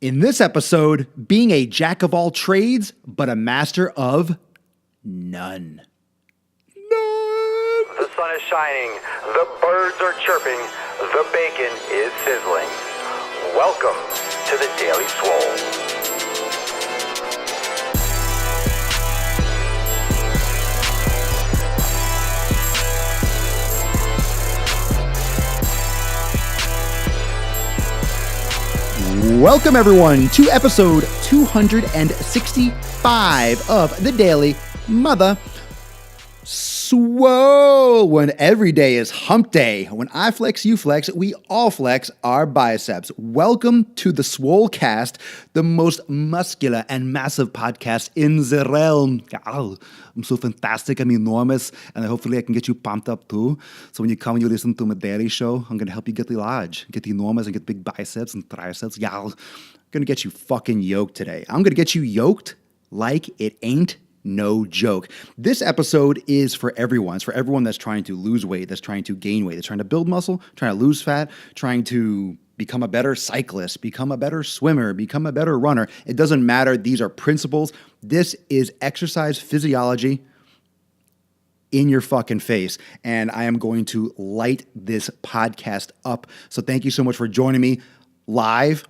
In this episode, being a jack of all trades, but a master of none. The sun is shining, the birds are chirping, the bacon is sizzling. Welcome to the Daily Swole. Welcome, everyone, to episode 265 of the Daily Mother Swole. When every day is hump day, when I flex, you flex, we all flex our biceps. Welcome to the Swolecast, the most muscular and massive podcast in the realm. I'm so fantastic, I'm enormous, and hopefully I can get you pumped up too. So when you come and you listen to my daily show, I'm going to help you get the large, get the enormous, and get big biceps and triceps. I'm going to get you fucking yoked today. I'm going to get you yoked like it ain't no joke. This episode is for everyone. It's for everyone that's trying to lose weight, that's trying to gain weight, that's trying to build muscle, trying to lose fat, trying to become a better cyclist, become a better swimmer, become a better runner. It doesn't matter. These are principles. This is exercise physiology in your fucking face. And I am going to light this podcast up. So thank you so much for joining me live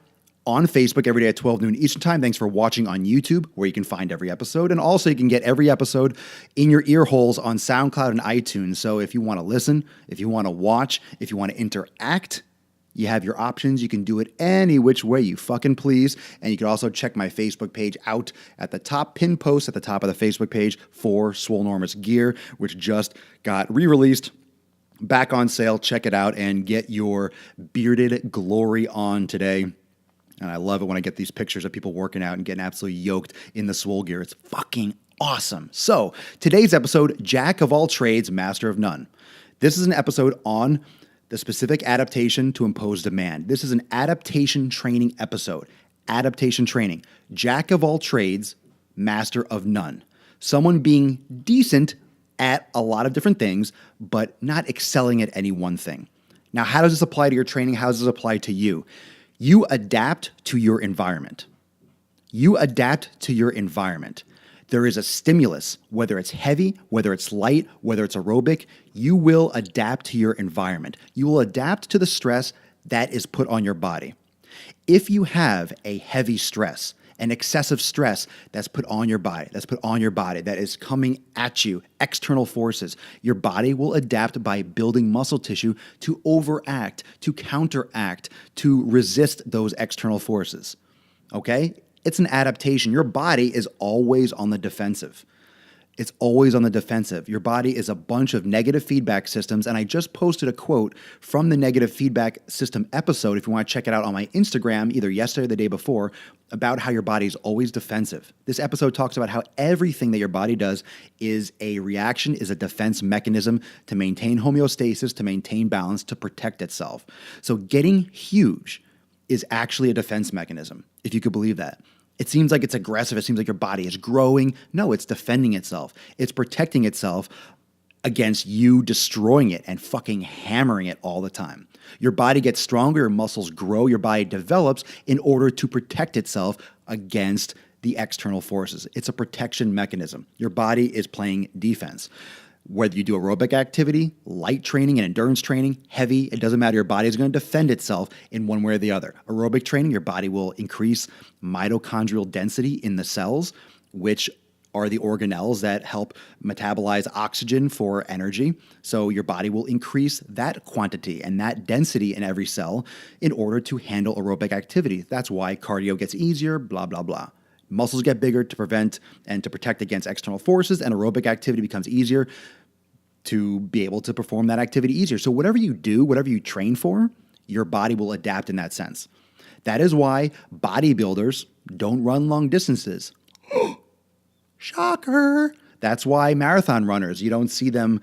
on Facebook every day at 12 noon Eastern Time. Thanks for watching on YouTube, where you can find every episode. And also you can get every episode in your ear holes on SoundCloud and iTunes. So if you want to listen, if you want to watch, if you want to interact, you have your options. You can do it any which way you fucking please. And you can also check my Facebook page out at the top, pin post at the top of the Facebook page for Swolenormous gear, which just got re-released, back on sale. Check it out and get your bearded glory on today. And I love it when I get these pictures of people working out and getting absolutely yoked in the Swole gear. It's fucking awesome. So today's episode, Jack of all trades, master of none. This is an episode on the specific adaptation to impose demand. This is an adaptation training episode. Adaptation training. Jack of all trades, master of none. Someone being decent at a lot of different things, but not excelling at any one thing. Now, how does this apply to your training? How does this apply to you? You adapt to your environment. You adapt to your environment. There is a stimulus, whether it's heavy, whether it's light, whether it's aerobic, you will adapt to your environment. You will adapt to the stress that is put on your body. If you have a heavy stress, an excessive stress that's put on your body, that is coming at you, external forces, your body will adapt by building muscle tissue to overact, to counteract, to resist those external forces. Okay? It's an adaptation. Your body is always on the defensive. It's always on the defensive. Your body is a bunch of negative feedback systems, and I just posted a quote from the negative feedback system episode, if you want to check it out on my Instagram, either yesterday or the day before, about how your body is always defensive. This episode talks about how everything that your body does is a reaction, is a defense mechanism to maintain homeostasis, to maintain balance, to protect itself. So getting huge is actually a defense mechanism, if you could believe that. It seems like it's aggressive. It seems like your body is growing. No, it's defending itself. It's protecting itself against you destroying it and fucking hammering it all the time. Your body gets stronger, your muscles grow, your body develops in order to protect itself against the external forces. It's a protection mechanism. Your body is playing defense. Whether you do aerobic activity, light training and endurance training, heavy, it doesn't matter. Your body is going to defend itself in one way or the other. Aerobic training, your body will increase mitochondrial density in the cells, which are the organelles that help metabolize oxygen for energy. So your body will increase that quantity and that density in every cell in order to handle aerobic activity. That's why cardio gets easier, blah, blah, blah. Muscles get bigger to prevent and to protect against external forces, and aerobic activity becomes easier to be able to perform that activity easier. So whatever you do, whatever you train for, your body will adapt in that sense. That is why bodybuilders don't run long distances. Shocker. That's why marathon runners, you don't see them,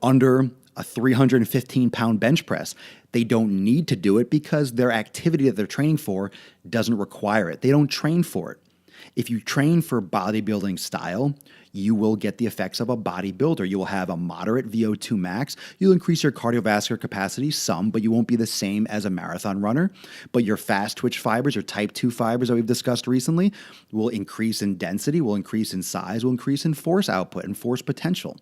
under a 315-pound bench press. They don't need to do it because their activity that they're training for doesn't require it. They don't train for it. If you train for bodybuilding style, you will get the effects of a bodybuilder. You will have a moderate VO2 max. You'll increase your cardiovascular capacity some, but you won't be the same as a marathon runner. But your fast twitch fibers, or type 2 fibers that we've discussed recently, will increase in density, will increase in size, will increase in force output and force potential.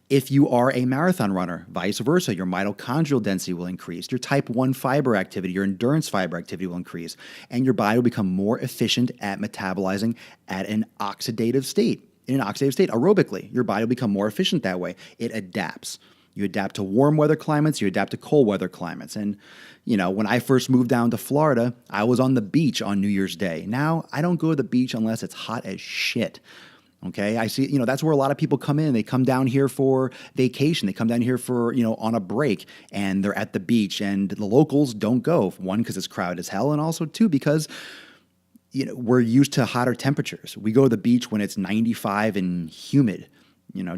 If you are a marathon runner, vice versa, your mitochondrial density will increase, your type 1 fiber activity, your endurance fiber activity will increase, and your body will become more efficient at metabolizing at an oxidative state. In an oxidative state, aerobically, your body will become more efficient that way. It adapts. You adapt to warm weather climates, you adapt to cold weather climates. And, when I first moved down to Florida, I was on the beach on New Year's Day. Now, I don't go to the beach unless it's hot as shit. Okay, I see, that's where a lot of people come in. They come down here for vacation. They come down here for, on a break, and they're at the beach, and the locals don't go. One, because it's crowded as hell, and also two, because, we're used to hotter temperatures. We go to the beach when it's 95 and humid.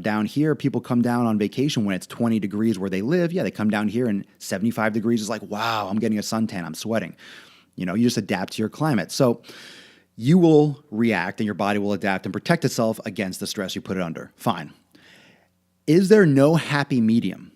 Down here, people come down on vacation when it's 20 degrees where they live. Yeah, they come down here and 75 degrees is like, wow, I'm getting a suntan, I'm sweating. You just adapt to your climate. So you will react and your body will adapt and protect itself against the stress you put it under. Fine. Is there no happy medium?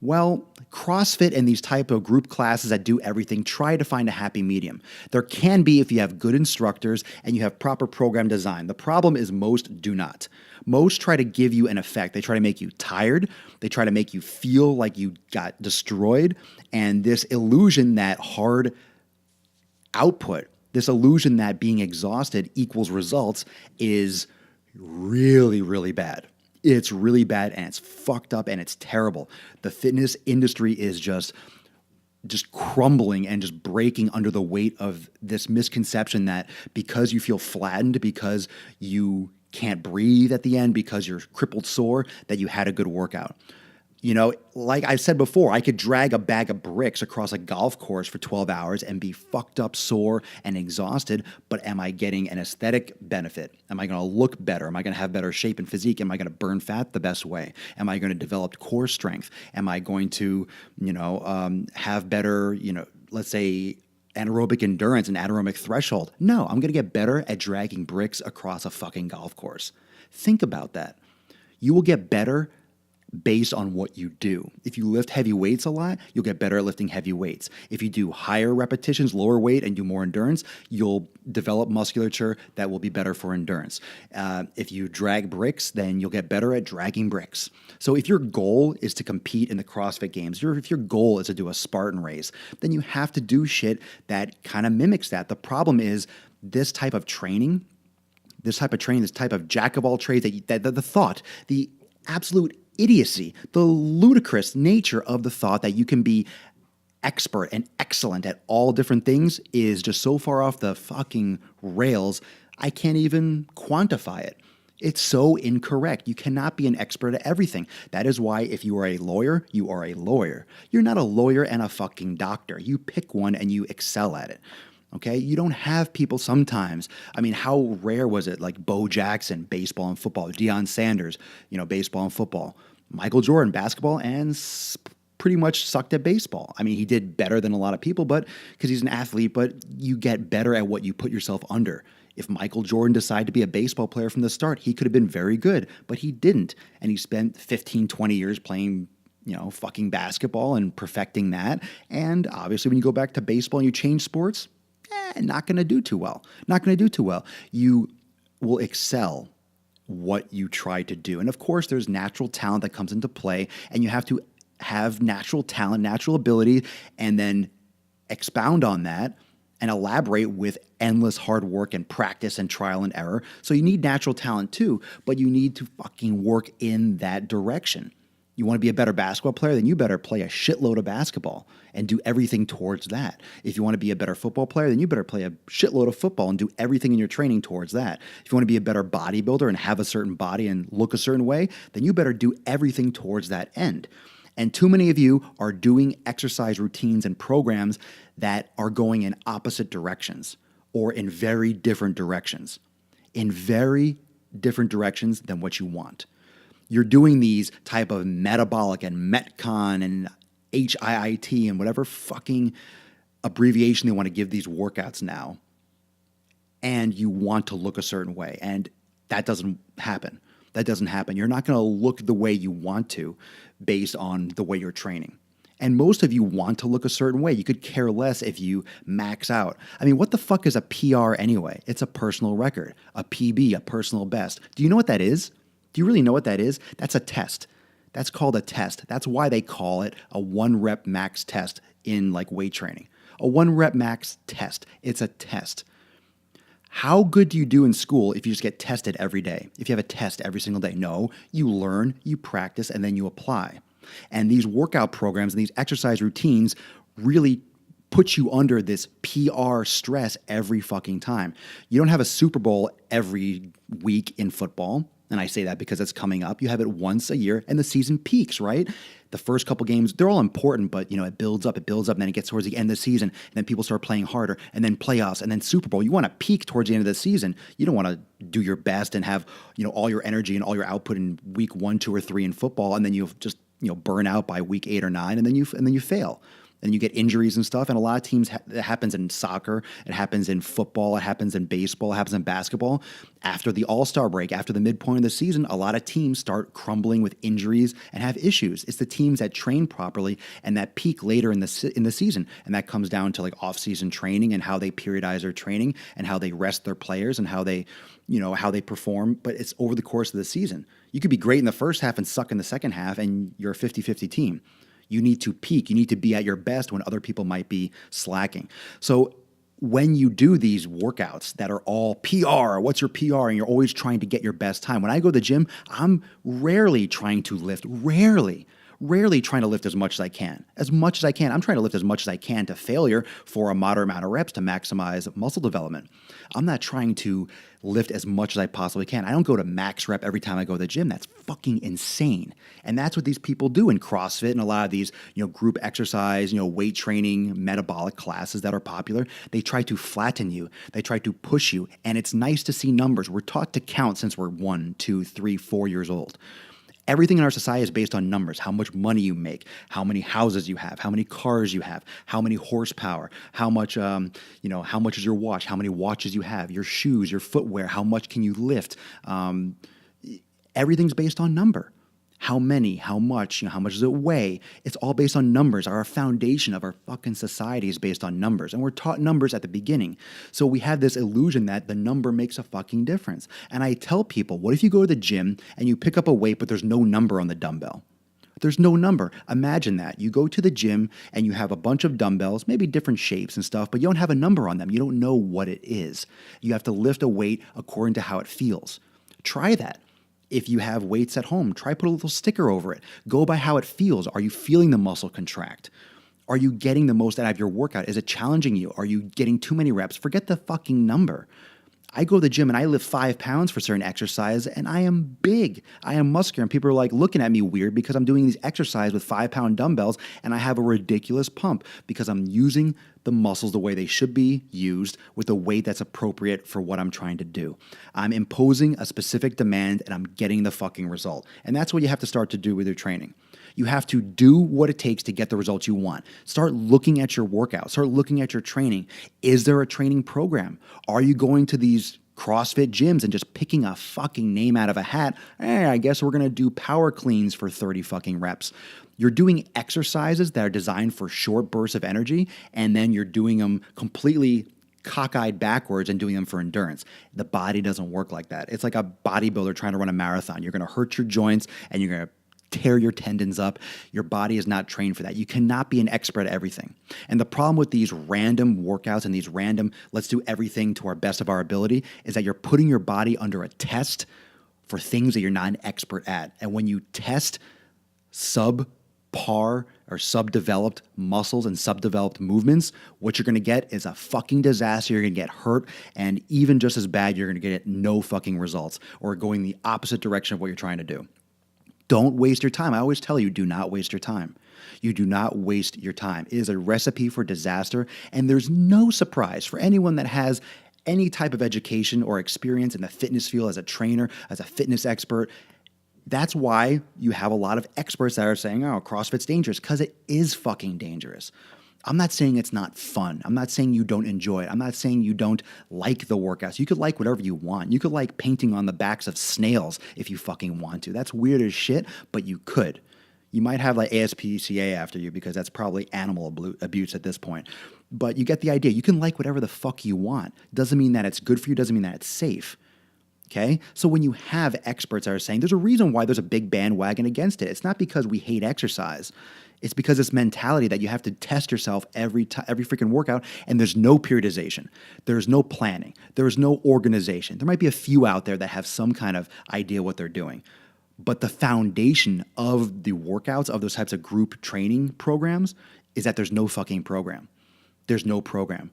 Well, CrossFit and these type of group classes that do everything try to find a happy medium. There can be if you have good instructors and you have proper program design. The problem is most do not. Most try to give you an effect. They try to make you tired. They try to make you feel like you got destroyed. And this illusion that hard output, this illusion that being exhausted equals results, is really, really bad. It's really bad, and it's fucked up, and it's terrible. The fitness industry is just crumbling and just breaking under the weight of this misconception that because you feel flattened, because you can't breathe at the end, because you're crippled sore, that you had a good workout. Like I said before, I could drag a bag of bricks across a golf course for 12 hours and be fucked up, sore, and exhausted, but am I getting an aesthetic benefit? Am I going to look better? Am I going to have better shape and physique? Am I going to burn fat the best way? Am I going to develop core strength? Am I going to, have better, let's say, anaerobic endurance and anaerobic threshold? No, I'm going to get better at dragging bricks across a fucking golf course. Think about that. You will get better based on what you do. If you lift heavy weights a lot, you'll get better at lifting heavy weights. If you do higher repetitions, lower weight, and do more endurance, you'll develop musculature that will be better for endurance. If you drag bricks, then you'll get better at dragging bricks. So if your goal is to compete in the CrossFit Games, if your goal is to do a Spartan race, then you have to do shit that kind of mimics that. The problem is this type of training, this type of jack of all trades, the absolute idiocy, the ludicrous nature of the thought that you can be expert and excellent at all different things is just so far off the fucking rails, I can't even quantify it. It's so incorrect. You cannot be an expert at everything. That is why if you are a lawyer, you are a lawyer. You're not a lawyer and a fucking doctor. You pick one and you excel at it. Okay, you don't have people sometimes. I mean, how rare was it? Like Bo Jackson, baseball and football. Deion Sanders, baseball and football. Michael Jordan, basketball, and pretty much sucked at baseball. I mean, he did better than a lot of people, but because he's an athlete, but you get better at what you put yourself under. If Michael Jordan decided to be a baseball player from the start, he could have been very good, but he didn't. And he spent 15, 20 years playing fucking basketball and perfecting that. And obviously when you go back to baseball and you change sports, not going to do too well. Not going to do too well. You will excel what you try to do. And of course, there's natural talent that comes into play, and you have to have natural talent, natural ability, and then expound on that and elaborate with endless hard work and practice and trial and error. So you need natural talent too, but you need to fucking work in that direction. You want to be a better basketball player, then you better play a shitload of basketball and do everything towards that. If you want to be a better football player, then you better play a shitload of football and do everything in your training towards that. If you want to be a better bodybuilder and have a certain body and look a certain way, then you better do everything towards that end. And too many of you are doing exercise routines and programs that are going in opposite directions or in very different directions. In very different directions than what you want. You're doing these type of metabolic and Metcon and HIIT and whatever fucking abbreviation they want to give these workouts now. And you want to look a certain way. And That doesn't happen. That doesn't happen. You're not going to look the way you want to based on the way you're training. And most of you want to look a certain way. You could care less if you max out. I mean, what the fuck is a PR anyway? It's a personal record, a PB, a personal best. Do you know what that is? Do you really know what that is? That's a test. That's called a test. That's why they call it a 1-rep max test in like weight training. A 1-rep max test. It's a test. How good do you do in school if you just get tested every day? If you have a test every single day? No, you learn, you practice, and then you apply. And these workout programs and these exercise routines really put you under this PR stress every fucking time. You don't have a Super Bowl every week in football. And I say that because it's coming up. You have it once a year and the season peaks, right? The first couple games, they're all important, but it builds up, and then it gets towards the end of the season, and then people start playing harder, and then playoffs, and then Super Bowl. You want to peak towards the end of the season. You don't want to do your best and have, all your energy and all your output in week 1, 2, or 3 in football, and then you just, burn out by week 8 or 9, and then you fail. And you get injuries and stuff. And a lot of teams, it happens in soccer, it happens in football, it happens in baseball, it happens in basketball. After the All-Star break, after the midpoint of the season, a lot of teams start crumbling with injuries and have issues. It's the teams that train properly and that peak later in the season. And that comes down to like off-season training and how they periodize their training and how they rest their players and how they perform. But it's over the course of the season. You could be great in the first half and suck in the second half, and you're a 50-50 team. You need to peak. You need to be at your best when other people might be slacking. So when you do these workouts that are all PR, what's your PR? And you're always trying to get your best time. When I go to the gym, I'm rarely trying to lift, rarely trying to lift as much as I can. As much as I can. I'm trying to lift as much as I can to failure for a moderate amount of reps to maximize muscle development. I'm not trying to lift as much as I possibly can. I don't go to max rep every time I go to the gym. That's fucking insane. And that's what these people do in CrossFit and a lot of these, group exercise, weight training, metabolic classes that are popular. They try to flatten you. They try to push you. And it's nice to see numbers. We're taught to count since we're 1, 2, 3, 4 years old. Everything in our society is based on numbers, how much money you make, how many houses you have, how many cars you have, how many horsepower, how much, how much is your watch, how many watches you have, your shoes, your footwear, how much can you lift. Everything's based on number. How many, how much, how much does it weigh? It's all based on numbers. Our foundation of our fucking society is based on numbers. And we're taught numbers at the beginning. So we have this illusion that the number makes a fucking difference. And I tell people, what if you go to the gym and you pick up a weight, but there's no number on the dumbbell? There's no number. Imagine that. You go to the gym and you have a bunch of dumbbells, maybe different shapes and stuff, but you don't have a number on them. You don't know what it is. You have to lift a weight according to how it feels. Try that. If you have weights at home, try put a little sticker over it. Go by how it feels. Are you feeling the muscle contract? Are you getting the most out of your workout? Is it challenging you? Are you getting too many reps? Forget the fucking number. I go to the gym and I lift 5 pounds for certain exercise and I am big. I am muscular and people are like looking at me weird because I'm doing these exercises with 5-pound dumbbells and I have a ridiculous pump because I'm using the muscles the way they should be used with a weight that's appropriate for what I'm trying to do. I'm imposing a specific demand and I'm getting the fucking result. And that's what you have to start to do with your training. You have to do what it takes to get the results you want. Start looking at your workout. Start looking at your training. Is there a training program? Are you going to these CrossFit gyms and just picking a fucking name out of a hat? I guess we're going to do power cleans for 30 fucking reps. You're doing exercises that are designed for short bursts of energy, and then you're doing them completely cockeyed backwards and doing them for endurance. The body doesn't work like that. It's like a bodybuilder trying to run a marathon. You're going to hurt your joints and you're going to tear your tendons up. Your body is not trained for that. You cannot be an expert at everything. And the problem with these random workouts and these random, let's do everything to our best of our ability, is that you're putting your body under a test for things that you're not an expert at. And when you test subpar or subdeveloped muscles and subdeveloped movements, what you're going to get is a fucking disaster. You're going to get hurt, and even just as bad, you're going to get no fucking results or going the opposite direction of what you're trying to do. Don't waste your time. I always tell you, do not waste your time. You do not waste your time. It is a recipe for disaster, and there's no surprise for anyone that has any type of education or experience in the fitness field as a trainer, as a fitness expert. That's why you have a lot of experts that are saying, oh, CrossFit's dangerous, because it is fucking dangerous. I'm not saying it's not fun. I'm not saying you don't enjoy it. I'm not saying you don't like the workouts. You could like whatever you want. You could like painting on the backs of snails if you fucking want to. That's weird as shit, but you could. You might have like ASPCA after you because that's probably animal abuse at this point. But you get the idea. You can like whatever the fuck you want. Doesn't mean that it's good for you. Doesn't mean that it's safe. Okay? So when you have experts that are saying there's a reason why there's a big bandwagon against it. It's not because we hate exercise. It's because this mentality that you have to test yourself every freaking workout, and there's no periodization. There's no planning. There's no organization. There might be a few out there that have some kind of idea what they're doing. But the foundation of the workouts, of those types of group training programs, is that there's no fucking program. There's no program.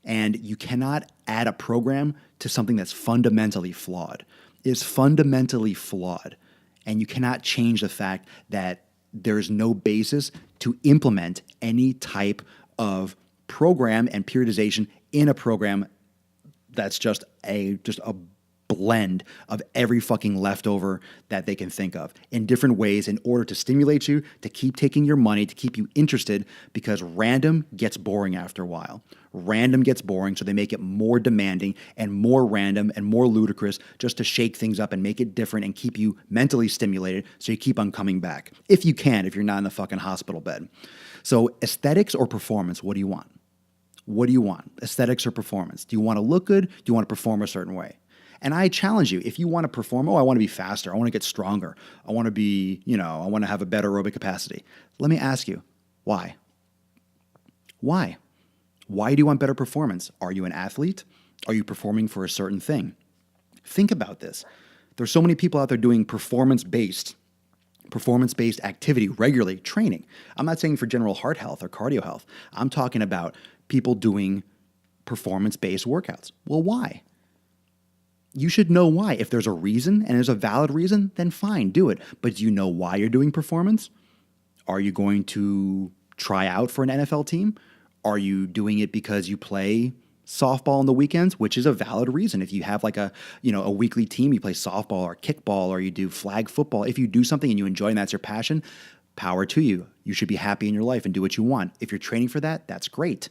And you cannot add a program to something that's fundamentally flawed. It's fundamentally flawed. And you cannot change the fact that there is no basis to implement any type of program and periodization in a program that's just a blend of every fucking leftover that they can think of in different ways in order to stimulate you, to keep taking your money, to keep you interested, because random gets boring after a while. Random gets boring, so they make it more demanding and more random and more ludicrous just to shake things up and make it different and keep you mentally stimulated so you keep on coming back. If you can, if you're not in the fucking hospital bed. So aesthetics or performance, what do you want? What do you want? Aesthetics or performance? Do you want to look good? Do you want to perform a certain way? And I challenge you, if you want to perform, I want to be faster. I want to get stronger. I want to be, I want to have a better aerobic capacity. Let me ask you, why? Why? Why do you want better performance? Are you an athlete? Are you performing for a certain thing? Think about this. There's so many people out there doing performance-based activity regularly, training. I'm not saying for general heart health or cardio health. I'm talking about people doing performance-based workouts. Well, why? You should know why. If there's a reason and there's a valid reason, then fine, do it. But do you know why you're doing performance? Are you going to try out for an NFL team? Are you doing it because you play softball on the weekends, which is a valid reason? If you have like a weekly team, you play softball or kickball or you do flag football. If you do something and you enjoy and that's your passion, power to you. You should be happy in your life and do what you want. If you're training for that, that's great.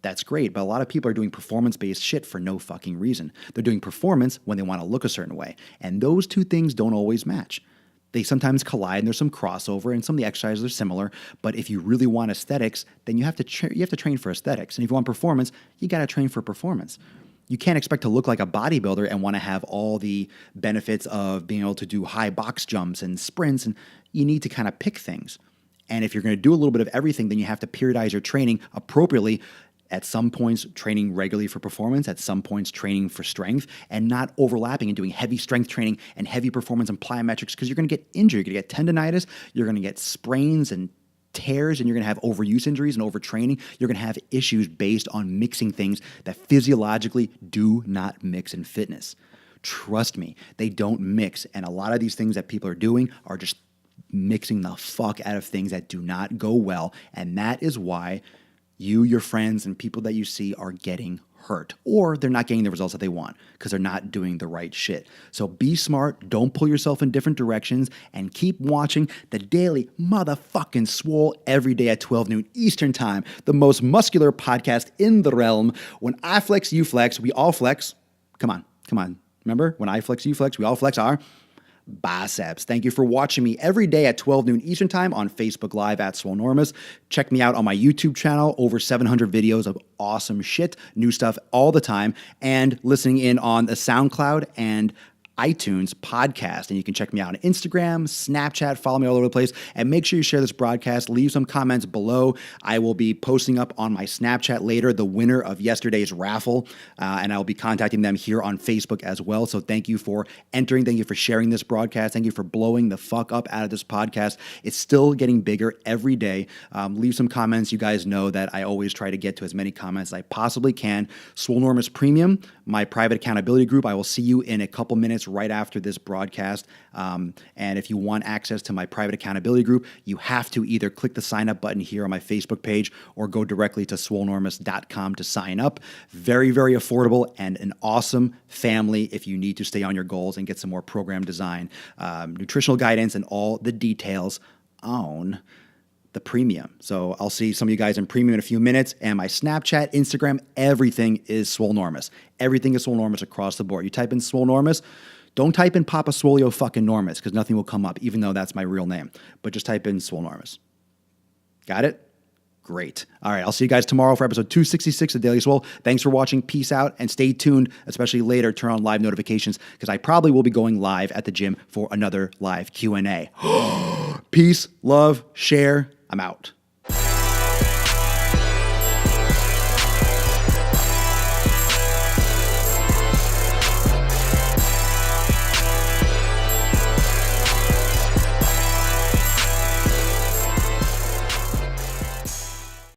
That's great, but a lot of people are doing performance-based shit for no fucking reason. They're doing performance when they want to look a certain way, and those two things don't always match. They sometimes collide, and there's some crossover, and some of the exercises are similar, but if you really want aesthetics, then you have to train for aesthetics, and if you want performance, you got to train for performance. You can't expect to look like a bodybuilder and want to have all the benefits of being able to do high box jumps and sprints, and you need to kind of pick things. And if you're going to do a little bit of everything, then you have to periodize your training appropriately. At some points, training regularly for performance, at some points, training for strength, and not overlapping and doing heavy strength training and heavy performance and plyometrics, because you're going to get injured. You're going to get tendonitis, you're going to get sprains and tears, and you're going to have overuse injuries and overtraining. You're going to have issues based on mixing things that physiologically do not mix in fitness. Trust me, they don't mix. And a lot of these things that people are doing are just mixing the fuck out of things that do not go well. And that is why you, your friends, and people that you see are getting hurt, or they're not getting the results that they want because they're not doing the right shit. So be smart, don't pull yourself in different directions, and keep watching the Daily Motherfucking Swole every day at 12 noon Eastern Time, the most muscular podcast in the realm. When I flex, you flex, we all flex. Come on. Remember, when I flex, you flex, we all flex our biceps. Thank you for watching me every day at 12 noon Eastern Time on Facebook Live at Swolenormous. Check me out on my YouTube channel, over 700 videos of awesome shit, new stuff all the time, and listening in on the SoundCloud and iTunes podcast. And you can check me out on Instagram, Snapchat, follow me all over the place, and make sure you share this broadcast. Leave some comments below. I will be posting up on my Snapchat later the winner of yesterday's raffle, and I will be contacting them here on Facebook as well. So thank you for entering. Thank you for sharing this broadcast. Thank you for blowing the fuck up out of this podcast. It's still getting bigger every day. Leave some comments. You guys know that I always try to get to as many comments as I possibly can. Swolenormous Premium, my private accountability group. I will see you in a couple minutes right after this broadcast. And if you want access to my private accountability group, you have to either click the sign up button here on my Facebook page or go directly to swolenormous.com to sign up. Very, very affordable and an awesome family if you need to stay on your goals and get some more program design, nutritional guidance, and all the details on the premium. So I'll see some of you guys in premium in a few minutes. And my Snapchat, Instagram, everything is Swolenormous. Everything is Swolenormous across the board. You type in Swolenormous, don't type in Papa Swolio fucking Normous because nothing will come up, even though that's my real name. But just type in Swolenormous. Got it? Great. All right, I'll see you guys tomorrow for episode 266 of Daily Swole. Thanks for watching. Peace out, and stay tuned, especially later. Turn on live notifications because I probably will be going live at the gym for another live Q&A. Peace, love, share. I'm out.